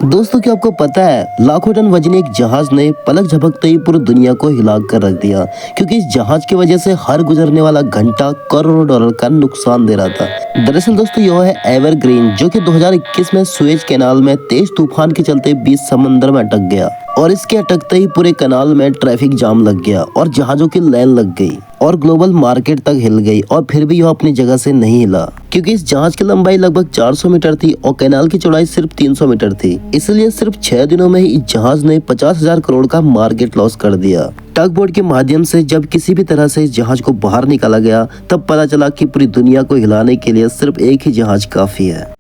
दोस्तों क्या आपको पता है लाखों टन वजनी एक जहाज ने पलक झपकते ही पूरी दुनिया को हिला कर रख दिया, क्योंकि इस जहाज की वजह से हर गुजरने वाला घंटा करोड़ों डॉलर का नुकसान दे रहा था। दरअसल दोस्तों यह है एवरग्रीन, जो कि 2021 में सुएज कैनाल में तेज तूफान के चलते बीच समंदर में अटक गया और इसके अटकते ही पूरे कैनाल में ट्रैफिक जाम लग गया और जहाजों की लाइन लग गई और ग्लोबल मार्केट तक हिल गई। और फिर भी यह अपनी जगह से नहीं हिला, क्योंकि इस जहाज की लंबाई लगभग 400 मीटर थी और कैनाल की चौड़ाई सिर्फ 300 मीटर थी। इसलिए सिर्फ 6 दिनों में ही इस जहाज ने 50,000 करोड़ का मार्केट लॉस कर दिया। टग बोट के माध्यम से जब किसी भी तरह से इस जहाज को बाहर निकाला गया, तब पता चला कि पूरी दुनिया को हिलाने के लिए सिर्फ एक ही जहाज काफी है।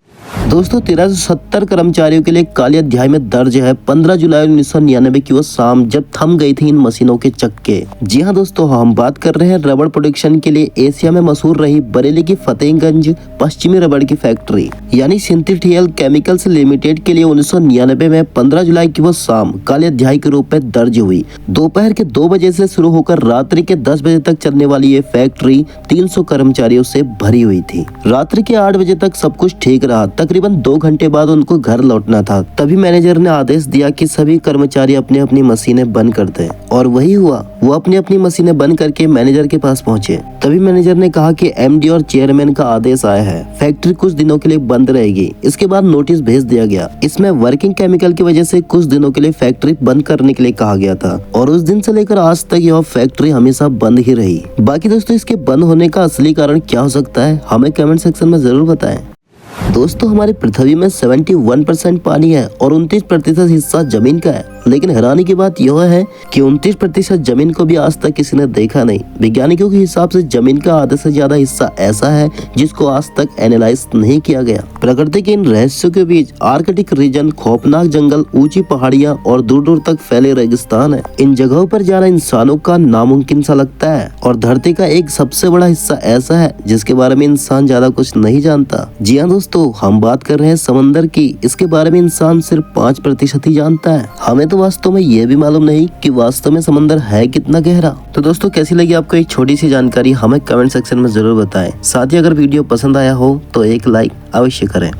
दोस्तों 1370 कर्मचारियों के लिए काले अध्याय में दर्ज है 15 जुलाई 1999 की वो शाम जब थम गई थी इन मशीनों के चक्के। जी हाँ दोस्तों, हम बात कर रहे हैं रबड़ प्रोडक्शन के लिए एशिया में मशहूर रही बरेली की फतेहगंज पश्चिमी रबड़ की फैक्ट्री यानी सिंथेटियल केमिकल्स लिमिटेड के लिए 1999 में 15 जुलाई की वो शाम काले अध्याय के रूप में दर्ज हुई। दोपहर के 2 बजे से शुरू होकर रात्रि के 10 बजे तक चलने वाली ये फैक्ट्री 300 कर्मचारियों से भरी हुई थी। रात्रि के 8 बजे तक सब कुछ ठीक रहा। तकरीबन 2 घंटे बाद उनको घर लौटना था। तभी मैनेजर ने आदेश दिया कि सभी कर्मचारी अपनी अपनी मशीनें बंद कर दें, और वही हुआ। वो अपनी अपनी मशीनें बंद करके मैनेजर के पास पहुंचे। तभी मैनेजर ने कहा कि एमडी और चेयरमैन का आदेश आया है, फैक्ट्री कुछ दिनों के लिए बंद रहेगी। इसके बाद नोटिस भेज दिया गया। इसमें वर्किंग केमिकल की वजह से कुछ दिनों के लिए फैक्ट्री बंद करने के लिए कहा गया था, और उस दिन से लेकर आज तक यह फैक्ट्री हमेशा बंद ही रही। बाकी दोस्तों इसके बंद होने का असली कारण क्या हो सकता है, हमें कमेंट सेक्शन में जरूर बताएं। दोस्तों हमारी पृथ्वी में 71% पानी है और 29% हिस्सा जमीन का है, लेकिन हैरानी की बात यह है कि 29% जमीन को भी आज तक किसी ने देखा नहीं। वैज्ञानिकों के हिसाब से जमीन का आधे से ज्यादा हिस्सा ऐसा है जिसको आज तक एनालाइज नहीं किया गया। प्रकृति के इन रहस्यों के बीच आर्कटिक रीजन, खौफनाक जंगल, ऊंची पहाड़ियां और दूर दूर तक फैले रेगिस्तान है। इन जगहों पर जाना इंसानों का नामुमकिन सा लगता है, और धरती का एक सबसे बड़ा हिस्सा ऐसा है जिसके बारे में इंसान ज्यादा कुछ नहीं जानता। जी हाँ दोस्तों, हम बात कर रहे हैं समंदर की। इसके बारे में इंसान सिर्फ 5% ही जानता है। हमें तो वास्तव में ये भी मालूम नहीं कि वास्तव में समंदर है कितना गहरा। तो दोस्तों कैसी लगी आपको एक छोटी सी जानकारी, हमें कमेंट सेक्शन में जरूर बताएं। साथ ही अगर वीडियो पसंद आया हो तो एक लाइक अवश्य करें।